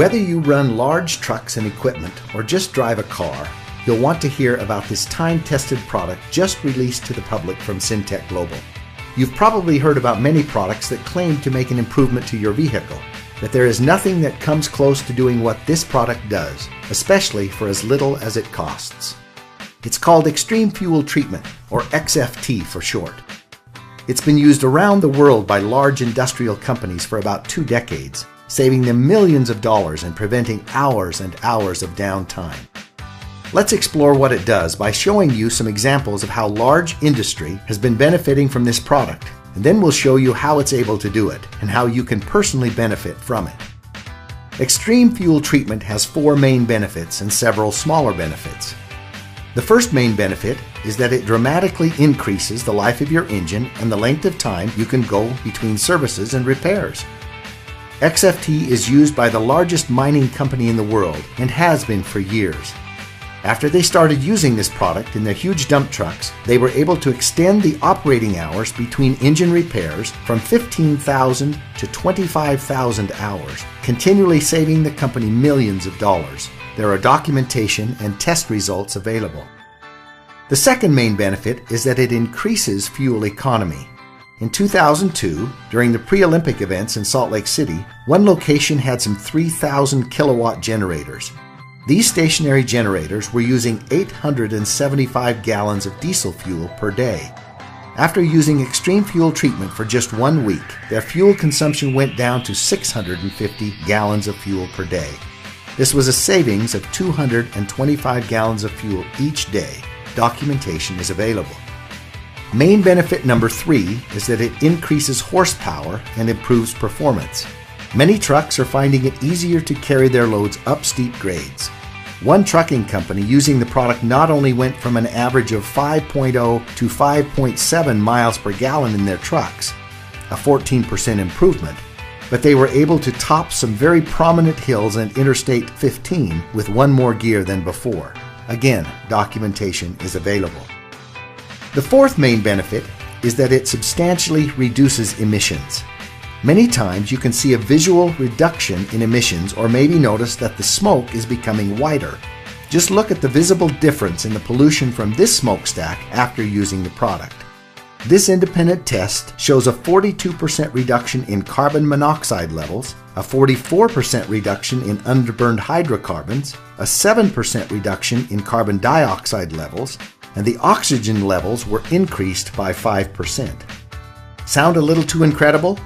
Whether you run large trucks and equipment or just drive a car, you'll want to hear about this time-tested product just released to the public from Syntec Global. You've probably heard about many products that claim to make an improvement to your vehicle, but there is nothing that comes close to doing what this product does, especially for as little as it costs. It's called Xtreme Fuel Treatment, or XFT for short. It's been used around the world by large industrial companies for about 2 decades, saving them millions of dollars and preventing hours and hours of downtime. Let's explore what it does by showing you some examples of how large industry has been benefiting from this product, and then we'll show you how it's able to do it and how you can personally benefit from it. Xtreme Fuel Treatment has 4 main benefits and several smaller benefits. The first main benefit is that it dramatically increases the life of your engine and the length of time you can go between services and repairs. XFT is used by the largest mining company in the world and has been for years. After they started using this product in their huge dump trucks, they were able to extend the operating hours between engine repairs from 15,000 to 25,000 hours, continually saving the company millions of dollars. There are documentation and test results available. The second main benefit is that it increases fuel economy. In 2002, during the pre-Olympic events in Salt Lake City, one location had some 3,000 kilowatt generators. These stationary generators were using 875 gallons of diesel fuel per day. After using Xtreme Fuel Treatment for just 1 week, their fuel consumption went down to 650 gallons of fuel per day. This was a savings of 225 gallons of fuel each day. Documentation is available. Main benefit number 3 is that it increases horsepower and improves performance. Many trucks are finding it easier to carry their loads up steep grades. One trucking company using the product not only went from an average of 5.0 to 5.7 miles per gallon in their trucks, a 14% improvement, but they were able to top some very prominent hills and Interstate 15 with 1 more gear than before. Again, documentation is available. The fourth main benefit is that it substantially reduces emissions. Many times you can see a visual reduction in emissions or maybe notice that the smoke is becoming whiter. Just look at the visible difference in the pollution from this smokestack after using the product. This independent test shows a 42% reduction in carbon monoxide levels, a 44% reduction in underburned hydrocarbons, a 7% reduction in carbon dioxide levels, and the oxygen levels were increased by 5%. Sound a little too incredible?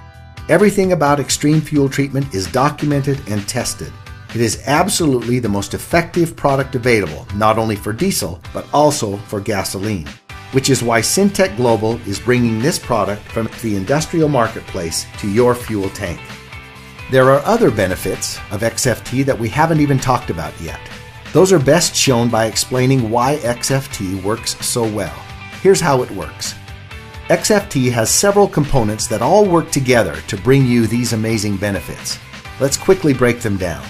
Everything about Xtreme Fuel Treatment is documented and tested. It is absolutely the most effective product available, not only for diesel, but also for gasoline, which is why Syntec Global is bringing this product from the industrial marketplace to your fuel tank. There are other benefits of XFT that we haven't even talked about yet. Those are best shown by explaining why XFT works so well. Here's how it works. XFT has several components that all work together to bring you these amazing benefits. Let's quickly break them down.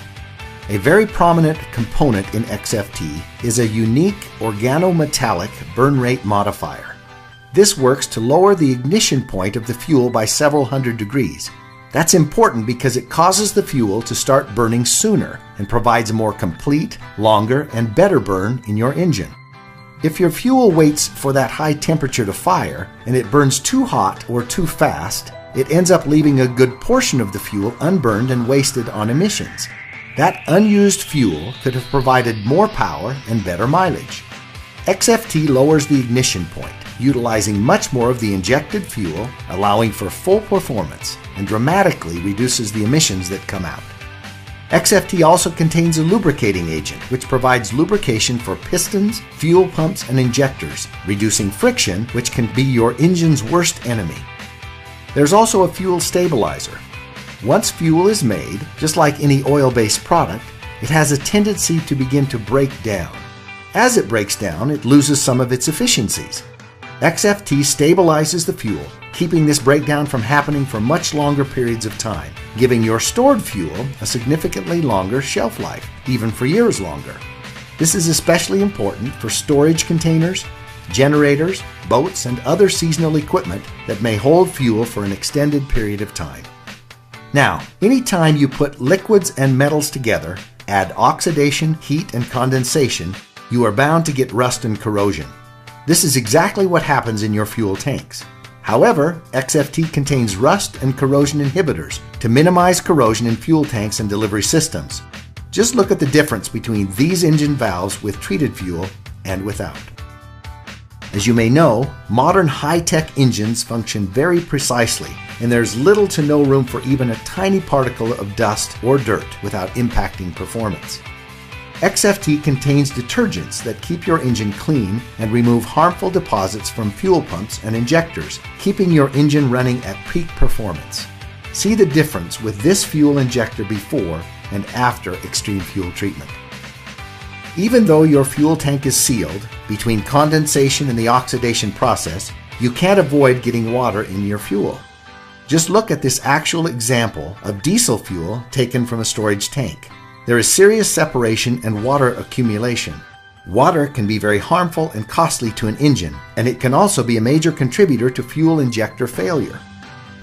A very prominent component in XFT is a unique organometallic burn rate modifier. This works to lower the ignition point of the fuel by several hundred degrees. That's important because it causes the fuel to start burning sooner and provides a more complete, longer, and better burn in your engine. If your fuel waits for that high temperature to fire and it burns too hot or too fast, it ends up leaving a good portion of the fuel unburned and wasted on emissions. That unused fuel could have provided more power and better mileage. XFT lowers the ignition point, utilizing much more of the injected fuel, allowing for full performance, and dramatically reduces the emissions that come out. XFT also contains a lubricating agent, which provides lubrication for pistons, fuel pumps, and injectors, reducing friction, which can be your engine's worst enemy. There's also a fuel stabilizer. Once fuel is made, just like any oil-based product, it has a tendency to begin to break down. As it breaks down, it loses some of its efficiencies. XFT stabilizes the fuel, keeping this breakdown from happening for much longer periods of time, giving your stored fuel a significantly longer shelf life, even for years longer. This is especially important for storage containers, generators, boats, and other seasonal equipment that may hold fuel for an extended period of time. Now, anytime you put liquids and metals together, add oxidation, heat, and condensation, you are bound to get rust and corrosion. This is exactly what happens in your fuel tanks. However, XFT contains rust and corrosion inhibitors to minimize corrosion in fuel tanks and delivery systems. Just look at the difference between these engine valves with treated fuel and without. As you may know, modern high-tech engines function very precisely, and there's little to no room for even a tiny particle of dust or dirt without impacting performance. XFT contains detergents that keep your engine clean and remove harmful deposits from fuel pumps and injectors, keeping your engine running at peak performance. See the difference with this fuel injector before and after Xtreme fuel treatment. Even though your fuel tank is sealed, between condensation and the oxidation process, you can't avoid getting water in your fuel. Just look at this actual example of diesel fuel taken from a storage tank. There is serious separation and water accumulation. Water can be very harmful and costly to an engine, and it can also be a major contributor to fuel injector failure.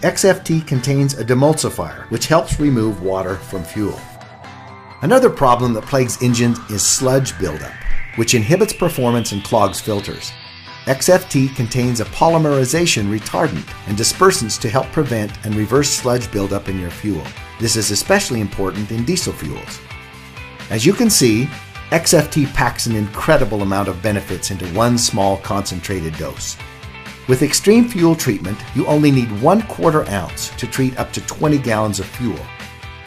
XFT contains a demulsifier, which helps remove water from fuel. Another problem that plagues engines is sludge buildup, which inhibits performance and clogs filters. XFT contains a polymerization retardant and dispersants to help prevent and reverse sludge buildup in your fuel. This is especially important in diesel fuels. As you can see, XFT packs an incredible amount of benefits into one small concentrated dose. With Xtreme fuel treatment, you only need 1/4 ounce to treat up to 20 gallons of fuel.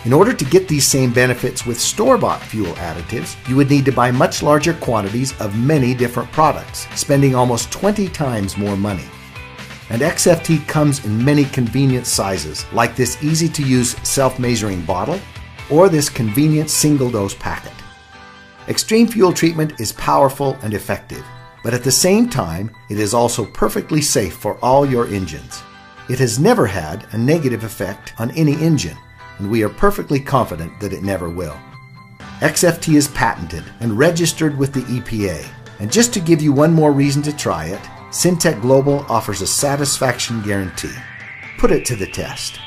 In order to get these same benefits with store-bought fuel additives, you would need to buy much larger quantities of many different products, spending almost 20 times more money. And XFT comes in many convenient sizes, like this easy-to-use self-measuring bottle or this convenient single-dose packet. Xtreme fuel treatment is powerful and effective, but at the same time, it is also perfectly safe for all your engines. It has never had a negative effect on any engine, and we are perfectly confident that it never will. XFT is patented and registered with the EPA, and just to give you one more reason to try it, Syntec Global offers a satisfaction guarantee. Put it to the test.